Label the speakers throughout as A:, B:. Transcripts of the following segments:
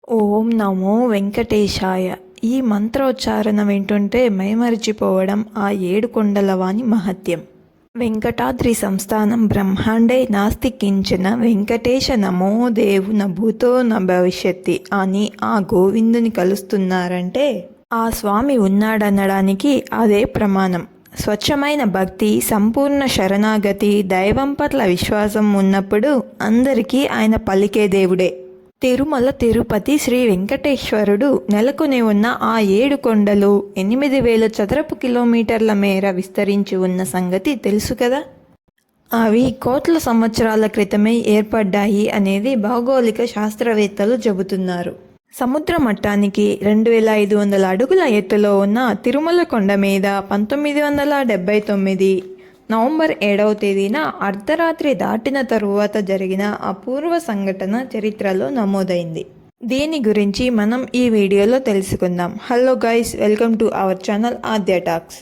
A: ఓం నమో వెంకటేశాయ. ఈ మంత్రోచ్చారణ వింటుంటే మైమరిచిపోవడం ఆ ఏడు కొండలవాని మహత్యం. వెంకటాద్రి సంస్థానం బ్రహ్మాండే నాస్తి కించన వెంకటేశ నమో దేవు న భూతో న భవిష్యత్తి అని ఆ గోవిందుని కలుస్తున్నారంటే ఆ స్వామి ఉన్నాడనడానికి అదే ప్రమాణం. స్వచ్ఛమైన భక్తి, సంపూర్ణ శరణాగతి, దైవం పట్ల విశ్వాసం ఉన్నప్పుడు అందరికీ ఆయన పలికే దేవుడే. తిరుమల తిరుపతి శ్రీ వెంకటేశ్వరుడు నెలకొని ఉన్న ఆ ఏడు కొండలు 8,000 చదరపు కిలోమీటర్ల మేర విస్తరించి ఉన్న సంగతి తెలుసు కదా. అవి కోట్ల సంవత్సరాల క్రితమే ఏర్పడ్డాయి అనేది భౌగోళిక శాస్త్రవేత్తలు చెబుతున్నారు. సముద్ర మట్టానికి 2,500 అడుగుల ఎత్తులో ఉన్న తిరుమల కొండ మీద 1979 నవంబర్ 7వ తేదీన అర్ధరాత్రి దాటిన తరువాత జరిగిన అపూర్వ సంఘటన చరిత్రలో నమోదైంది. దీని గురించి మనం ఈ వీడియోలో తెలుసుకుందాం. Hello guys, welcome to our channel Aadya talks.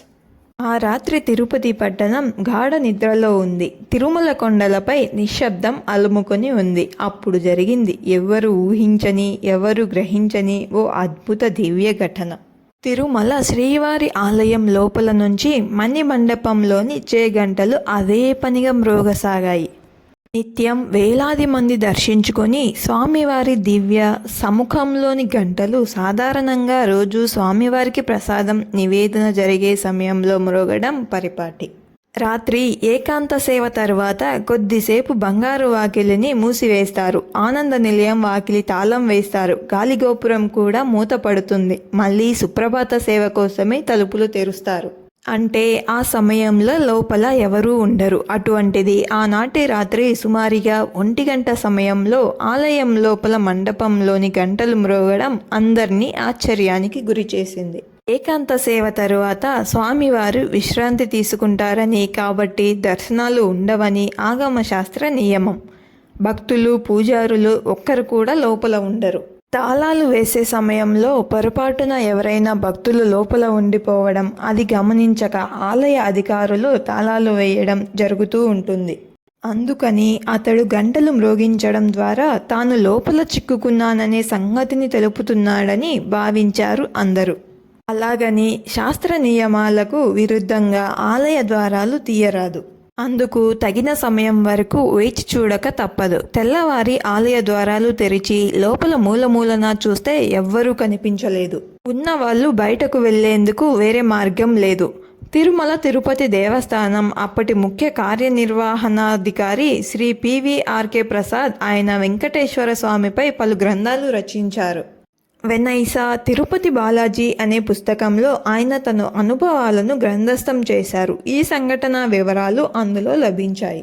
A: ఆ రాత్రి తిరుపతి పట్టణం గాఢ నిద్రలో ఉంది. తిరుమల కొండలపై నిశ్శబ్దం అలుముకొని ఉంది. అప్పుడు జరిగింది ఎవరు ఊహించని, ఎవరు గ్రహించని ఓ అద్భుత దివ్య ఘటన. తిరుమల శ్రీవారి ఆలయం లోపల నుంచి మణిమండపంలోని చేగంటలు అదే పనిగా మ్రోగసాగాయి. నిత్యం వేలాది మంది దర్శించుకొని స్వామివారి దివ్య సముఖంలోని గంటలు సాధారణంగా రోజు స్వామివారికి ప్రసాదం నివేదన జరిగే సమయంలో మ్రోగడం పరిపాటి. రాత్రి ఏకాంత సేవ తర్వాత కొద్దిసేపు బంగారు వాకిలిని మూసివేస్తారు. ఆనంద నిలయం వాకిలి తాళం వేస్తారు. గాలిగోపురం కూడా మూతపడుతుంది. మళ్ళీ సుప్రభాత సేవ కోసమే తలుపులు తెరుస్తారు. అంటే ఆ సమయంలో లోపల ఎవరూ ఉండరు. అటువంటిది ఆనాటి రాత్రి సుమారుగా 1 గంట సమయంలో ఆలయం లోపల మండపంలోని గంటలు మ్రోగడం అందరినీ ఆశ్చర్యానికి గురిచేసింది. ఏకాంత సేవ తరువాత స్వామివారు విశ్రాంతి తీసుకుంటారని, కాబట్టి దర్శనాలు ఉండవని ఆగమ శాస్త్ర నియమం. భక్తులు, పూజారులు ఒక్కరు కూడా లోపల ఉండరు. తాళాలు వేసే సమయంలో పొరపాటున ఎవరైనా భక్తులు లోపల ఉండిపోవడం, అది గమనించక ఆలయ అధికారులు తాళాలు వేయడం జరుగుతూ ఉంటుంది. అందుకని అతడు గంటలు మ్రోగించడం ద్వారా తాను లోపల చిక్కుకున్నాననే సంగతిని తెలుపుతున్నాడని భావించారు అందరూ. అలాగని శాస్త్ర నియమాలకు విరుద్ధంగా ఆలయ ద్వారాలు తీయరాదు. అందుకు తగిన సమయం వరకు వేచి చూడక తప్పదు. తెల్లవారి ఆలయ ద్వారాలు తెరిచి లోపల మూలమూలన చూస్తే ఎవ్వరూ కనిపించలేదు. ఉన్నవాళ్ళు బయటకు వెళ్లేందుకు వేరే మార్గం లేదు. తిరుమల తిరుపతి దేవస్థానం అప్పటి ముఖ్య కార్యనిర్వహణాధికారి శ్రీ పివిఆర్కే ప్రసాద్ ఆయన వెంకటేశ్వర స్వామిపై పలు గ్రంథాలు రచించారు. వెన్నైసా తిరుపతి బాలాజీ అనే పుస్తకంలో ఆయన తన అనుభవాలను గ్రంథస్థం చేశారు. ఈ సంఘటన వివరాలు అందులో లభించాయి.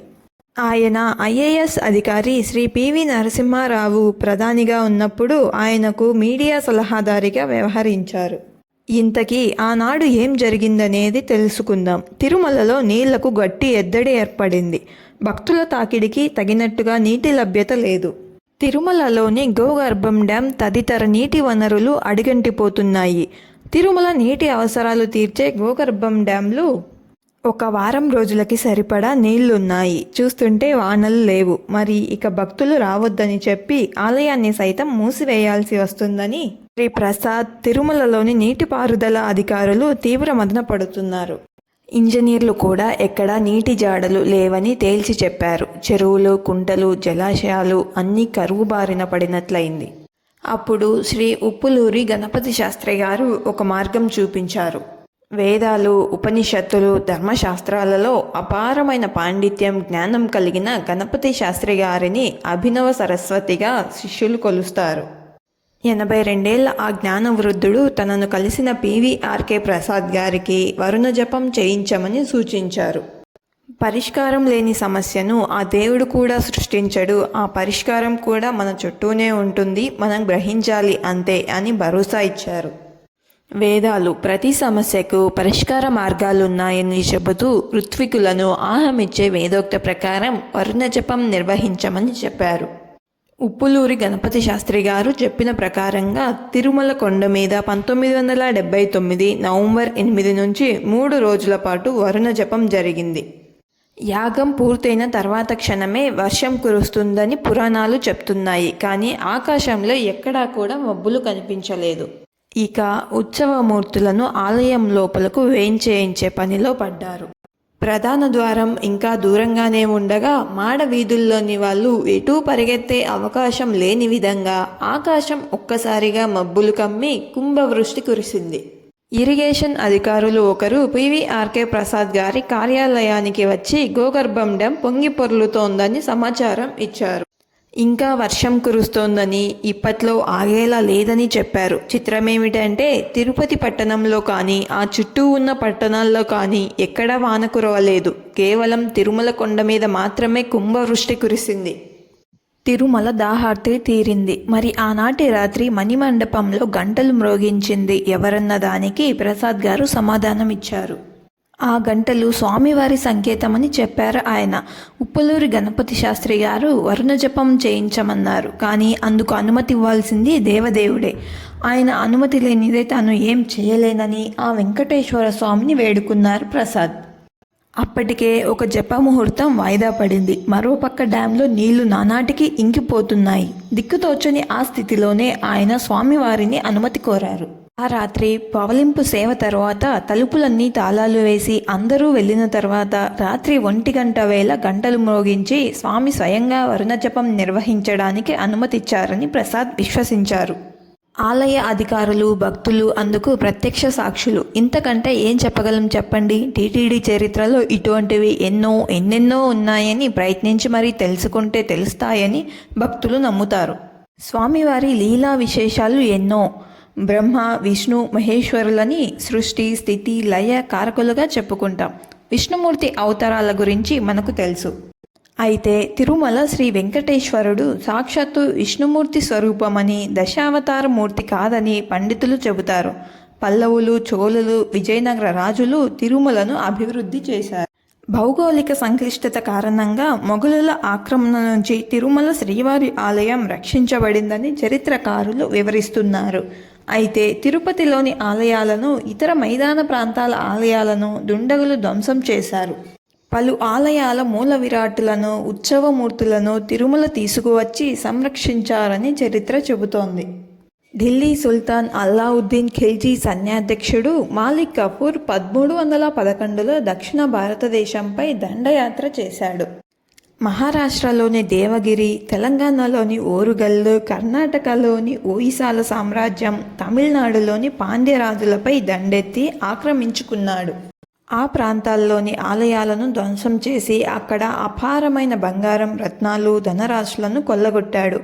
A: ఆయన ఐఏఎస్ అధికారి శ్రీ పివి నరసింహారావు ప్రధానిగా ఉన్నప్పుడు ఆయనకు మీడియా సలహాదారిగా వ్యవహరించారు. ఇంతకీ ఆనాడు ఏం జరిగిందనేది తెలుసుకుందాం. తిరుమలలో నీళ్లకు గట్టి ఎద్దడి ఏర్పడింది. భక్తుల తాకిడికి తగినట్టుగా నీటి లభ్యత లేదు. తిరుమలలోని గోగర్భం డ్యాం తదితర నీటి వనరులు అడుగంటిపోతున్నాయి. తిరుమల నీటి అవసరాలు తీర్చే గోగర్భం డ్యాంలు 1 వారం రోజులకి సరిపడా నీళ్లున్నాయి. చూస్తుంటే వానలు లేవు. మరి ఇక భక్తులు రావద్దని చెప్పి ఆలయాన్ని సైతం మూసివేయాల్సి వస్తుందని శ్రీ ప్రసాద్, తిరుమలలోని నీటిపారుదల అధికారులు తీవ్ర మదన పడుతున్నారు. ఇంజనీర్లు కూడా ఎక్కడా నీటి జాడలు లేవని తేల్చి చెప్పారు. చెరువులు, కుంటలు, జలాశయాలు అన్నీ కరువు బారిన పడినట్లయింది. అప్పుడు శ్రీ ఉప్పులూరి గణపతి శాస్త్రి గారు ఒక మార్గం చూపించారు. వేదాలు, ఉపనిషత్తులు, ధర్మశాస్త్రాలలో అపారమైన పాండిత్యం, జ్ఞానం కలిగిన గణపతి శాస్త్రి గారిని అభినవ సరస్వతిగా శిష్యులు కొలుస్తారు. 82 ఏళ్ల ఆ జ్ఞానవృద్ధుడు తనను కలిసిన పివిఆర్కే ప్రసాద్ గారికి వరుణ జపం చేయించమని సూచించారు. పరిష్కారం లేని సమస్యను ఆ దేవుడు కూడా సృష్టించడు. ఆ పరిష్కారం కూడా మన చుట్టూనే ఉంటుంది, మనం గ్రహించాలి అంతే అని భరోసా ఇచ్చారు. వేదాలు ప్రతి సమస్యకు పరిష్కార మార్గాలున్నాయని చెబుతూ ఋత్వికులను ఆహమిచ్చే వేదోక్త ప్రకారం వరుణ జపం నిర్వహించమని చెప్పారు. ఉప్పులూరి గణపతి శాస్త్రి గారు చెప్పిన ప్రకారంగా తిరుమల కొండ మీద 1979 నవంబర్ 8 నుంచి 3 రోజుల పాటు వరుణ జపం జరిగింది. యాగం పూర్తయిన తర్వాత క్షణమే వర్షం కురుస్తుందని పురాణాలు చెప్తున్నాయి. కానీ ఆకాశంలో ఎక్కడా కూడా మబ్బులు కనిపించలేదు. ఇక ఉత్సవమూర్తులను ఆలయం లోపలకు వేంచేయించే పనిలో పడ్డారు. ప్రధాన ద్వారం ఇంకా దూరంగానే ఉండగా మాడ వీధుల్లోని వాళ్ళు ఎటూ పరిగెత్తే అవకాశం లేని విధంగా ఆకాశం ఒక్కసారిగా మబ్బులు కమ్మి కుంభవృష్టి కురిసింది. ఇరిగేషన్ అధికారులు ఒకరు పివిఆర్కే ప్రసాద్ గారి కార్యాలయానికి వచ్చి గోగర్భం డ్యాం పొంగి పొర్లుతోందని సమాచారం ఇచ్చారు. ఇంకా వర్షం కురుస్తోందని, ఇప్పట్లో ఆగేలా లేదని చెప్పారు. చిత్రమేమిటంటే తిరుపతి పట్టణంలో కానీ ఆ చుట్టూ ఉన్న పట్టణాల్లో కానీ ఎక్కడా వాన కురవలేదు. కేవలం తిరుమల కొండ మీద మాత్రమే కుంభవృష్టి కురిసింది. తిరుమల దాహార్తి తీరింది. మరి ఆనాటి రాత్రి మణిమండపంలో గంటలు మ్రోగించింది ఎవరన్న దానికి ప్రసాద్ గారు సమాధానం ఇచ్చారు. ఆ గంటలు స్వామివారి సంకేతమని చెప్పారు ఆయన. ఉప్పలూరి గణపతి శాస్త్రి గారు వరుణ జపం చేయించమన్నారు. కానీ అందుకు అనుమతి ఇవ్వాల్సింది దేవదేవుడే. ఆయన అనుమతి లేనిదే తాను ఏం చేయలేనని ఆ వెంకటేశ్వర స్వామిని వేడుకున్నారు ప్రసాద్. అప్పటికే ఒక జప ముహూర్తం వాయిదా పడింది. మరోపక్క డ్యాంలో నీళ్లు నానాటికి ఇంకిపోతున్నాయి. దిక్కుతోచని ఆ స్థితిలోనే ఆయన స్వామివారిని అనుమతి కోరారు. ఆ రాత్రి పవలింపు సేవ తర్వాత తలుపులన్నీ తాళాలు వేసి అందరూ వెళ్ళిన తర్వాత రాత్రి 1 వేళ గంటలు మ్రోగించి స్వామి స్వయంగా వరుణ జపం నిర్వహించడానికి అనుమతిచ్చారని ప్రసాద్ విశ్వసించారు. ఆలయ అధికారులు, భక్తులు అందుకు ప్రత్యక్ష సాక్షులు. ఇంతకంటే ఏం చెప్పగలం చెప్పండి. టీటీడీ చరిత్రలో ఇటువంటివి ఎన్నెన్నో ఉన్నాయని ప్రయత్నించి మరీ తెలుసుకుంటే తెలుస్తాయని భక్తులు నమ్ముతారు. స్వామివారి లీలా విశేషాలు ఎన్నో. బ్రహ్మ, విష్ణు, మహేశ్వరులని సృష్టి, స్థితి, లయ కారకులుగా చెప్పుకుంటాం. విష్ణుమూర్తి అవతారాల గురించి మనకు తెలుసు. అయితే తిరుమల శ్రీ వెంకటేశ్వరుడు సాక్షాత్తు విష్ణుమూర్తి స్వరూపమని, దశావతార మూర్తి కాదని పండితులు చెబుతారు. పల్లవులు, చోళులు, విజయనగర రాజులు తిరుమలను అభివృద్ధి చేశారు. భౌగోళిక సంక్లిష్టత కారణంగా మొఘలుల ఆక్రమణ నుంచి తిరుమల శ్రీవారి ఆలయం రక్షించబడిందని చరిత్రకారులు వివరిస్తున్నారు. అయితే తిరుపతిలోని ఆలయాలను, ఇతర మైదాన ప్రాంతాల ఆలయాలను దుండగులు ధ్వంసం చేశారు. పలు ఆలయాల మూల విరాట్టులను, ఉత్సవమూర్తులను తిరుమల తీసుకువచ్చి సంరక్షించారని చరిత్ర చెబుతోంది. ఢిల్లీ సుల్తాన్ అల్లావుద్దీన్ ఖిల్జీ సైన్యాధ్యక్షుడు మాలిక్ కఫూర్ 1311లో దక్షిణ భారతదేశంపై దండయాత్ర చేశాడు. మహారాష్ట్రలోని దేవగిరి, తెలంగాణలోని ఓరుగల్లు, కర్ణాటకలోని ఓయిసాల సామ్రాజ్యం, తమిళనాడులోని పాండ్యరాజులపై దండెత్తి ఆక్రమించుకున్నాడు. ఆ ప్రాంతాల్లోని ఆలయాలను ధ్వంసం చేసి అక్కడ అపారమైన బంగారం, రత్నాలు, ధనరాశులను కొల్లగొట్టాడు.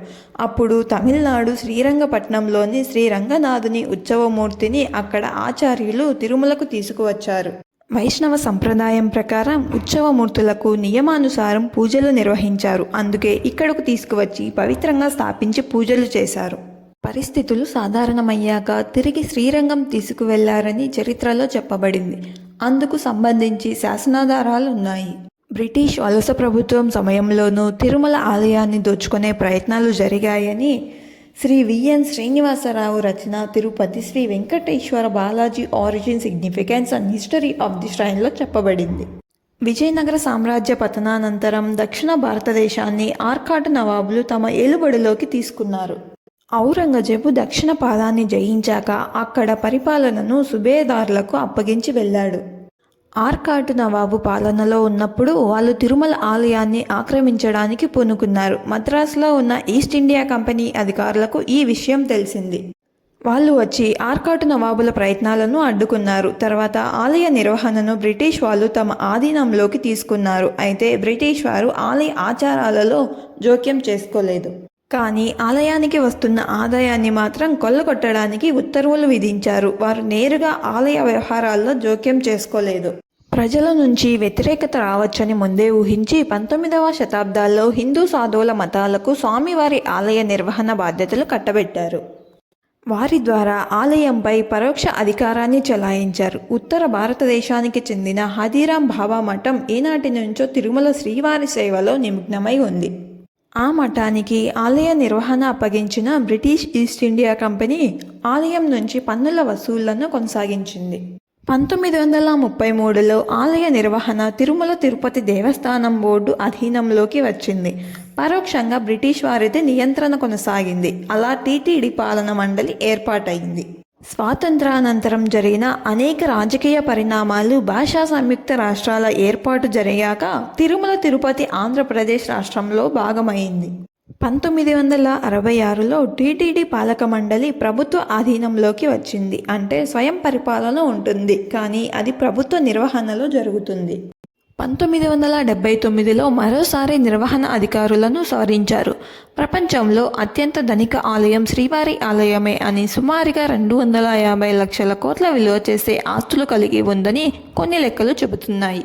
A: అప్పుడు తమిళనాడు శ్రీరంగపట్నంలోని శ్రీరంగనాథుని ఉత్సవమూర్తిని అక్కడ ఆచార్యులు తిరుమలకు తీసుకువచ్చారు. వైష్ణవ సంప్రదాయం ప్రకారం ఉత్సవమూర్తులకు నియమానుసారం పూజలు నిర్వహించారు. అందుకే ఇక్కడకు తీసుకువచ్చి పవిత్రంగా స్థాపించి పూజలు చేశారు. పరిస్థితులు సాధారణమయ్యాక తిరిగి శ్రీరంగం తీసుకువెళ్లారని చరిత్రలో చెప్పబడింది. అందుకు సంబంధించి శాసనాధారాలు ఉన్నాయి. బ్రిటిష్ వలస ప్రభుత్వం సమయంలోనూ తిరుమల ఆలయాన్ని దోచుకునే ప్రయత్నాలు జరిగాయని శ్రీ విఎన్ శ్రీనివాసరావు రచన Tirupati Shri Venkateswara Balaji origin, significance and history of the ష్రైన్లో చెప్పబడింది. విజయనగర సామ్రాజ్య పతనానంతరం దక్షిణ భారతదేశాన్ని ఆర్కాటు నవాబులు తమ ఏలుబడిలోకి తీసుకున్నారు. ఔరంగజేబు దక్షిణ పాదాన్ని జయించాక అక్కడ పరిపాలనను సుబేదార్లకు అప్పగించి వెళ్ళాడు. ఆర్కాటు నవాబు పాలనలో ఉన్నప్పుడు వాళ్ళు తిరుమల ఆలయాన్ని ఆక్రమించడానికి పూనుకున్నారు. మద్రాసులో ఉన్న ఈస్ట్ ఇండియా కంపెనీ అధికారులకు ఈ విషయం తెలిసింది. వాళ్ళు వచ్చి ఆర్కాటు నవాబుల ప్రయత్నాలను అడ్డుకున్నారు. తర్వాత ఆలయ నిర్వహణను బ్రిటిష్ వాళ్ళు తమ ఆధీనంలోకి తీసుకున్నారు. అయితే బ్రిటిష్ వారు ఆలయ ఆచారాలలో జోక్యం చేసుకోలేదు. కానీ ఆలయానికి వస్తున్న ఆదాయాన్ని మాత్రం కొల్లగొట్టడానికి ఉత్తర్వులు విధించారు. వారు నేరుగా ఆలయ వ్యవహారాల్లో జోక్యం చేసుకోలేదు. ప్రజల నుంచి వ్యతిరేకత రావచ్చని ముందే ఊహించి 19వ శతాబ్దాల్లో హిందూ సాధువుల మతాలకు స్వామివారి ఆలయ నిర్వహణ బాధ్యతలు కట్టబెట్టారు. వారి ద్వారా ఆలయంపై పరోక్ష అధికారాన్ని చెలాయించారు. ఉత్తర భారతదేశానికి చెందిన హదీరాం బాబా మఠం ఈనాటి నుంచో తిరుమల శ్రీవారి సేవలో నిమగ్నమై ఉంది. ఆ మఠానికి ఆలయ నిర్వహణ అప్పగించిన బ్రిటిష్ ఈస్ట్ ఇండియా కంపెనీ ఆలయం నుంచి పన్నుల వసూళ్లను కొనసాగించింది. 1933లో ఆలయ నిర్వహణ తిరుమల తిరుపతి దేవస్థానం బోర్డు అధీనంలోకి వచ్చింది. పరోక్షంగా బ్రిటిష్ వారిది నియంత్రణ కొనసాగింది. అలా టీటీడీ పాలన మండలి ఏర్పాటైంది. స్వాతంత్రానంతరం జరిగిన అనేక రాజకీయ పరిణామాలు, భాషా సంయుక్త రాష్ట్రాల ఏర్పాటు జరిగాక తిరుమల తిరుపతి ఆంధ్రప్రదేశ్ రాష్ట్రంలో భాగమైంది. 1966లో టీటీడీ పాలక మండలి ప్రభుత్వ అధీనంలోకి వచ్చింది. అంటే స్వయం పరిపాలన ఉంటుంది, కానీ అది ప్రభుత్వ నిర్వహణలో జరుగుతుంది. 1979లో మరోసారి నిర్వహణ అధికారులను సవరించారు. ప్రపంచంలో అత్యంత ధనిక ఆలయం శ్రీవారి ఆలయమే అని, సుమారుగా 250 లక్షల కోట్ల విలువ చేసే ఆస్తులు కలిగి ఉందని కొన్ని లెక్కలు చెబుతున్నాయి.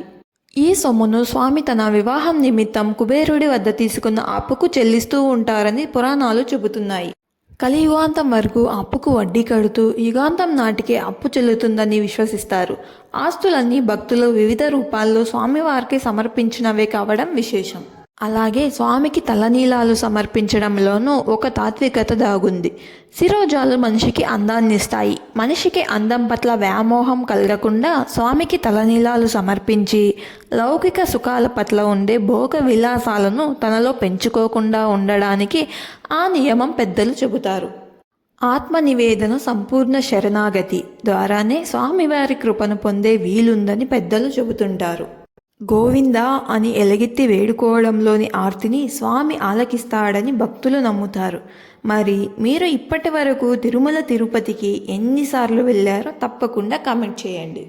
A: ఈ సొమ్మును స్వామి తన వివాహం నిమిత్తం కుబేరుడి వద్ద తీసుకున్న అప్పుకు చెల్లిస్తూ ఉంటారని పురాణాలు చెబుతున్నాయి. కలియుగాంతం వరకు అప్పుకు వడ్డీ కడుతూ యుగాంతం నాటికే అప్పు చెల్లుతుందని విశ్వసిస్తారు. ఆస్తులన్నీ భక్తులు వివిధ రూపాల్లో స్వామివారికి సమర్పించినవే కావడం విశేషం. అలాగే స్వామికి తలనీలాలు సమర్పించడంలోనూ ఒక తాత్వికత దాగుంది. శిరోజాలు మనిషికి అందాన్నిస్తాయి. మనిషికి అందం పట్ల వ్యామోహం కలగకుండా స్వామికి తలనీలాలు సమర్పించి లౌకిక సుఖాల పట్ల ఉండే భోగ విలాసాలను తనలో పెంచుకోకుండా ఉండడానికి ఆ నియమం పెద్దలు చెబుతారు. ఆత్మ నివేదన, సంపూర్ణ శరణాగతి ద్వారానే స్వామివారి కృపను పొందే వీలుందని పెద్దలు చెబుతుంటారు. గోవిందా అని ఎలుగెత్తి వేడుకోవడంలోని ఆర్తిని స్వామి ఆలకిస్తాడని భక్తులు నమ్ముతారు. మరి మీరు ఇప్పటి వరకు తిరుమల తిరుపతికి ఎన్నిసార్లు వెళ్ళారో తప్పకుండా కామెంట్ చేయండి.